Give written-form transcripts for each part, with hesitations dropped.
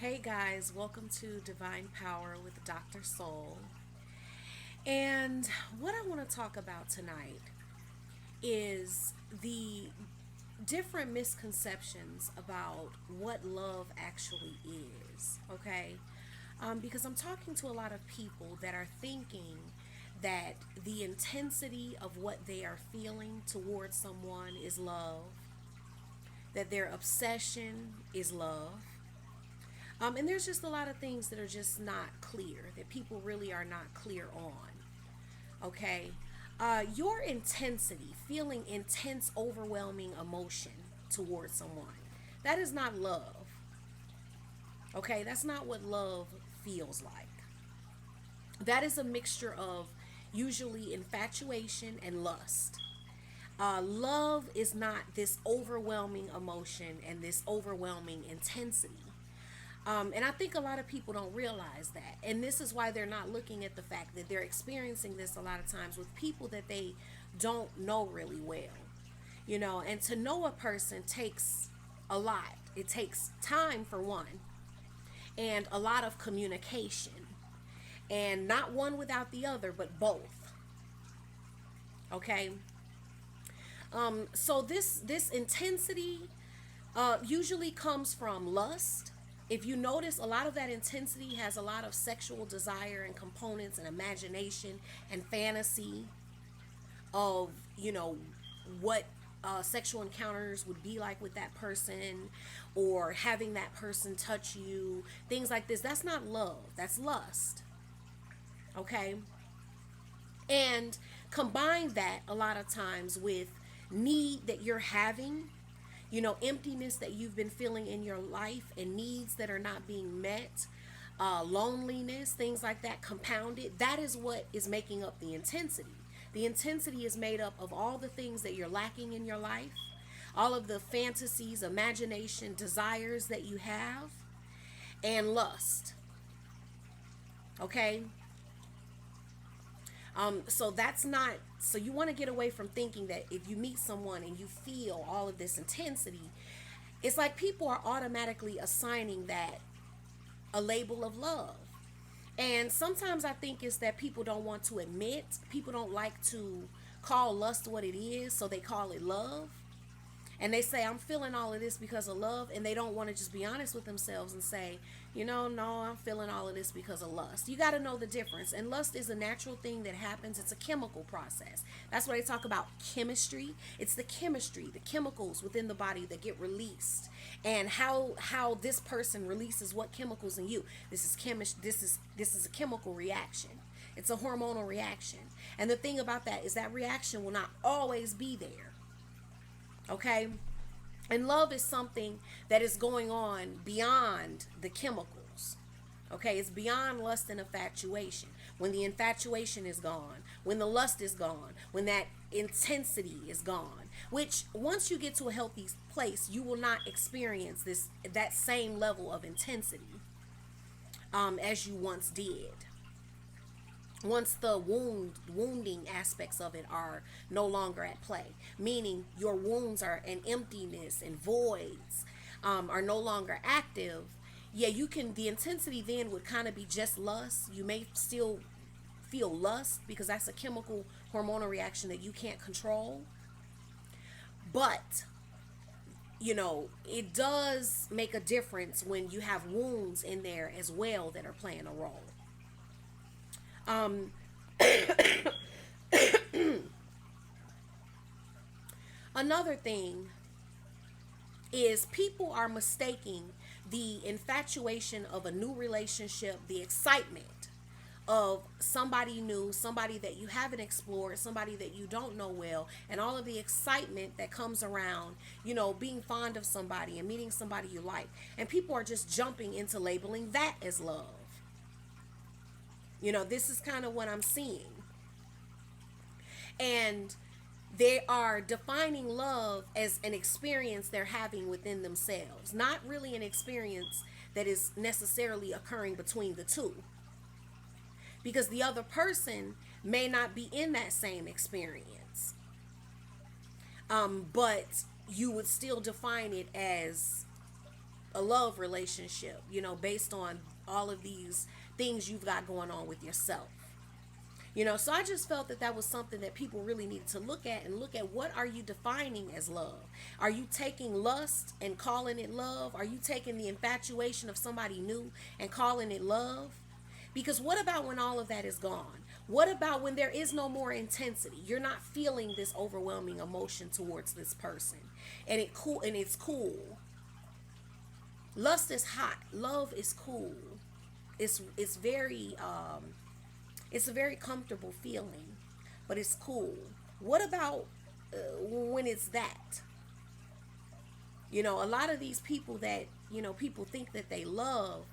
Hey guys, welcome to Divine Power with Dr. Soul. And what I want to talk about tonight is the different misconceptions about what love actually is, okay? Because I'm talking to a lot of people that are thinking that the intensity of what they are feeling towards someone is love, that their obsession is love. And there's just a lot of things that are just not clear, that people really are not clear on. Okay? Your intensity, feeling intense, overwhelming emotion towards someone, that is not love. Okay? That's not what love feels like. That is a mixture of usually infatuation and lust. Love is not this overwhelming emotion and this overwhelming intensity. And I think a lot of people don't realize that. And this is why they're not looking at the fact that they're experiencing this a lot of times with people that they don't know really well. And to know a person takes a lot. It takes time for one, and a lot of communication. And not one without the other, but both. Okay? So this intensity usually comes from lust. If you notice, a lot of that intensity has a lot of sexual desire and components and imagination and fantasy of, what sexual encounters would be like with that person, or having that person touch you, things like this. That's not love, that's lust. Okay? And combine that a lot of times with need that you're having, emptiness that you've been feeling in your life and needs that are not being met, loneliness, things like that compounded. That is what is making up the intensity. The intensity is made up of all the things that you're lacking in your life, all of the fantasies, imagination, desires that you have, and lust. Okay? So that's not, so you want to get away from thinking that if you meet someone and you feel all of this intensity, it's like people are automatically assigning that a label of love. And sometimes I think it's that people don't want to admit, people don't like to call lust what it is, so they call it love. And they say, I'm feeling all of this because of love, and they don't want to just be honest with themselves and say, no, I'm feeling all of this because of lust. You got to know the difference. And lust is a natural thing that happens. It's a chemical process. That's why they talk about chemistry. It's the chemistry, the chemicals within the body that get released, and how this person releases what chemicals in you. This is this is a chemical reaction. It's a hormonal reaction. And the thing about that is that reaction will not always be there. Okay? And love is something that is going on beyond the chemicals. Okay? It's beyond lust and infatuation. When the infatuation is gone, when the lust is gone, when that intensity is gone, which once you get to a healthy place, you will not experience that same level of intensity as you once did, once the wounding aspects of it are no longer at play, meaning your wounds are and emptiness and voids are no longer active. Yeah, you can, the intensity then would kind of be just lust. You may still feel lust because that's a chemical hormonal reaction that you can't control, but it does make a difference when you have wounds in there as well that are playing a role. um Another thing is people are mistaking the infatuation of a new relationship, the excitement of somebody new, somebody that you haven't explored, somebody that you don't know well, and all of the excitement that comes around, being fond of somebody and meeting somebody you like. And people are just jumping into labeling that as love. This is kind of what I'm seeing. And they are defining love as an experience they're having within themselves, not really an experience that is necessarily occurring between the two, because the other person may not be in that same experience. But you would still define it as a love relationship, based on all of these things you've got going on with yourself. So I just felt that that was something that people really needed to look at, and look at, what are you defining as love? Are you taking lust and calling it love? Are you taking the infatuation of somebody new and calling it love? Because what about when all of that is gone? What about when there is no more intensity? You're not feeling this overwhelming emotion towards this person, and it's cool. Lust is hot. Love is cool. It's very it's a very comfortable feeling, but it's cool. What about when it's that? A lot of these people that, people think that they love,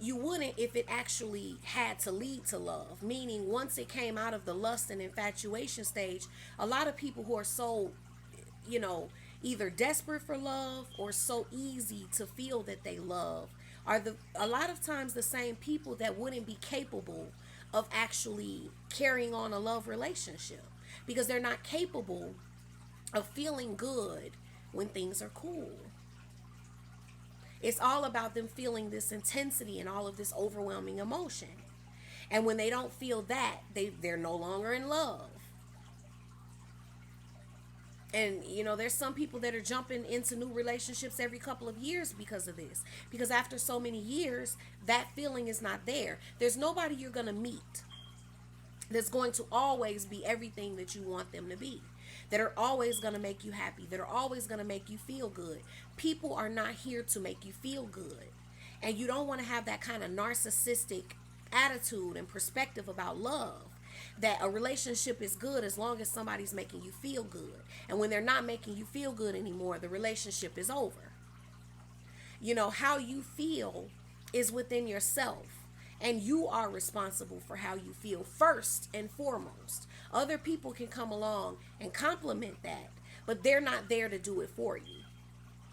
you wouldn't if it actually had to lead to love. Meaning, once it came out of the lust and infatuation stage, a lot of people who are so, you know, either desperate for love or so easy to feel that they love are a lot of times the same people that wouldn't be capable of actually carrying on a love relationship, because they're not capable of feeling good when things are cool. It's all about them feeling this intensity and all of this overwhelming emotion. And when they don't feel that, they're no longer in love. And, there's some people that are jumping into new relationships every couple of years because of this. Because after so many years, that feeling is not there. There's nobody you're going to meet that's going to always be everything that you want them to be, that are always going to make you happy, that are always going to make you feel good. People are not here to make you feel good. And you don't want to have that kind of narcissistic attitude and perspective about love, that a relationship is good as long as somebody's making you feel good. And when they're not making you feel good anymore, the relationship is over. How you feel is within yourself. And you are responsible for how you feel first and foremost. Other people can come along and compliment that, but they're not there to do it for you.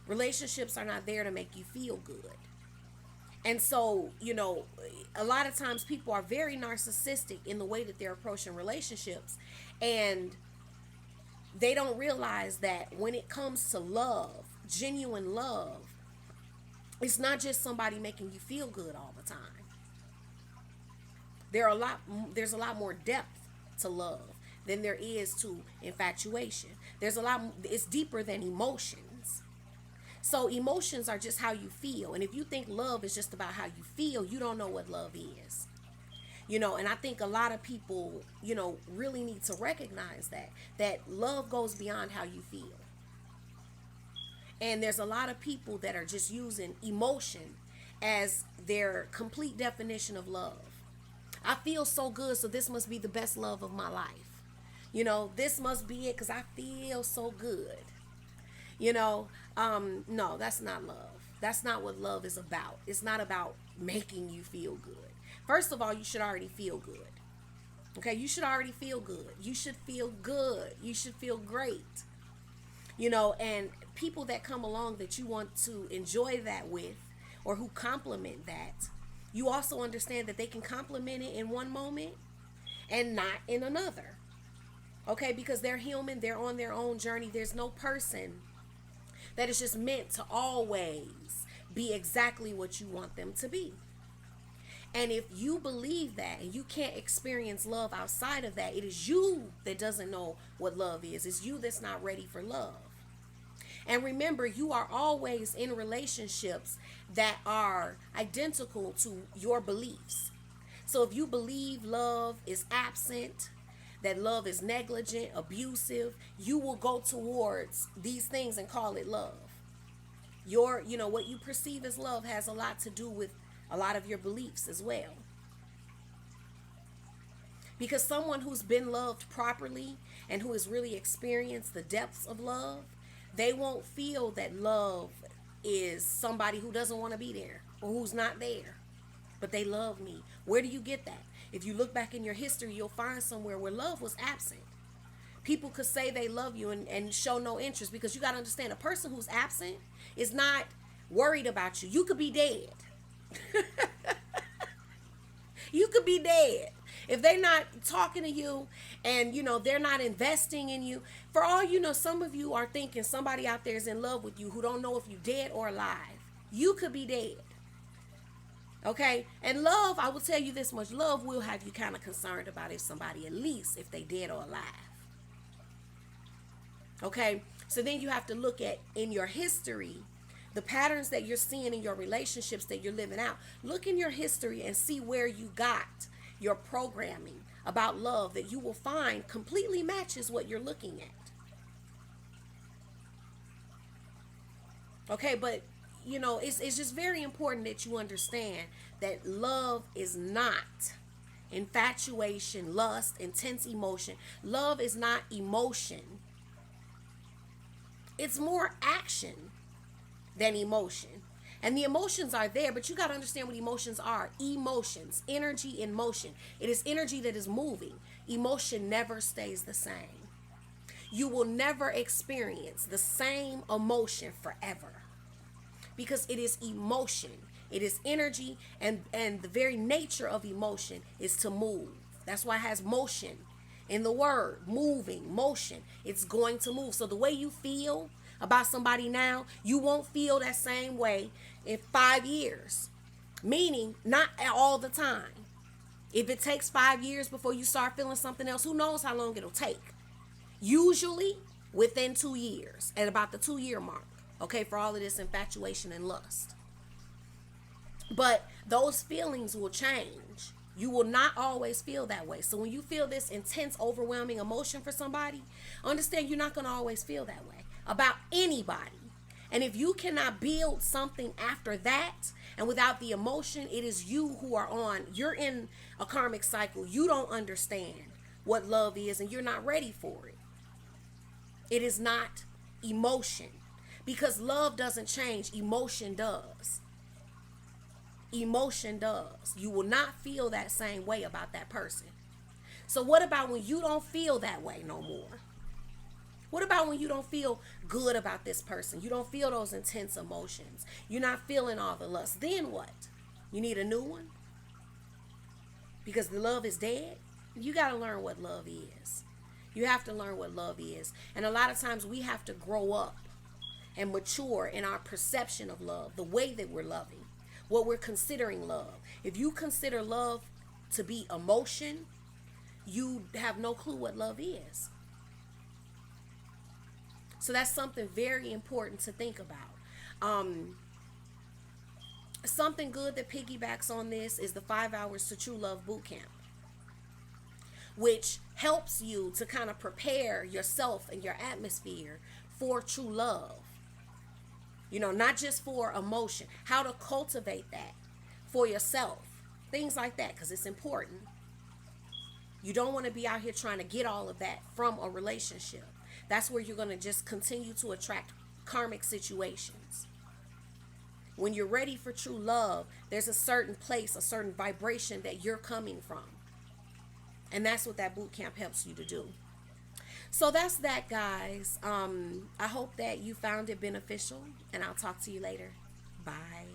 Relationships are not there to make you feel good. And so, a lot of times people are very narcissistic in the way that they're approaching relationships. And they don't realize that when it comes to love, genuine love, it's not just somebody making you feel good all the time. There's a lot more depth to love than there is to infatuation. It's deeper than emotions. So emotions are just how you feel. And if you think love is just about how you feel, you don't know what love is. And I think a lot of people, really need to recognize that love goes beyond how you feel. And there's a lot of people that are just using emotion as their complete definition of love. I feel so good, so this must be the best love of my life. This must be it because I feel so good. No, that's not love. That's not what love is about. It's not about making you feel good. First of all, you should already feel good. Okay, you should already feel good. You should feel good. You should feel great. And people that come along that you want to enjoy that with, or who compliment that, you also understand that they can compliment it in one moment and not in another. Okay, because they're human, they're on their own journey. There's no person that is just meant to always be exactly what you want them to be. And if you believe that and you can't experience love outside of that, it is you that doesn't know what love is. It's you that's not ready for love. And remember, you are always in relationships that are identical to your beliefs. So if you believe love is absent, that love is negligent, abusive, you will go towards these things and call it love. What you perceive as love has a lot to do with a lot of your beliefs as well. Because someone who's been loved properly and who has really experienced the depths of love, they won't feel that love is somebody who doesn't want to be there or who's not there. But they love me. Where do you get that? If you look back in your history, you'll find somewhere where love was absent. People could say they love you and show no interest, because you got to understand, a person who's absent is not worried about you. You could be dead. You could be dead. If they're not talking to you and, they're not investing in you, for all you know, some of you are thinking somebody out there is in love with you who don't know if you're dead or alive. You could be dead. Okay? And love, I will tell you this much, love will have you kind of concerned about if somebody, at least if they dead or alive. Okay? So then you have to look at, in your history, the patterns that you're seeing in your relationships that you're living out. Look in your history and see where you got your programming about love that you will find completely matches what you're looking at. Okay, but it's just very important that you understand that love is not infatuation, lust, intense emotion. Love is not emotion. It's more action than emotion. And the emotions are there, but you got to understand what emotions are. Emotions, energy in motion. It is energy that is moving. Emotion never stays the same. You will never experience the same emotion forever, because it is emotion. It is energy, and the very nature of emotion is to move. That's why it has motion in the word. Moving, motion. It's going to move. So the way you feel about somebody now, you won't feel that same way in 5 years. Meaning, not all the time. If it takes 5 years before you start feeling something else, who knows how long it'll take. Usually within 2 years, at about the 2-year mark. Okay, for all of this infatuation and lust. But those feelings will change. You will not always feel that way. So when you feel this intense, overwhelming emotion for somebody, understand you're not going to always feel that way about anybody. And if you cannot build something after that, and without the emotion, it is you who you're in a karmic cycle. You don't understand what love is, and you're not ready for it. It is not emotion. Because love doesn't change, emotion does. Emotion does. You will not feel that same way about that person. So what about when you don't feel that way no more? What about when you don't feel good about this person? You don't feel those intense emotions. You're not feeling all the lust. Then what? You need a new one? Because the love is dead? You got to learn what love is. You have to learn what love is. And a lot of times we have to grow up and mature in our perception of love, the way that we're loving, what we're considering love. If you consider love to be emotion, you have no clue what love is. So that's something very important to think about. Something good that piggybacks on this is the 5 Hours to True Love Bootcamp, which helps you to kind of prepare yourself and your atmosphere for true love. Not just for emotion, how to cultivate that for yourself, things like that, because it's important. You don't want to be out here trying to get all of that from a relationship. That's where you're going to just continue to attract karmic situations. When you're ready for true love, there's a certain place, a certain vibration that you're coming from. And that's what that boot camp helps you to do. So that's that, guys. I hope that you found it beneficial, and I'll talk to you later. Bye.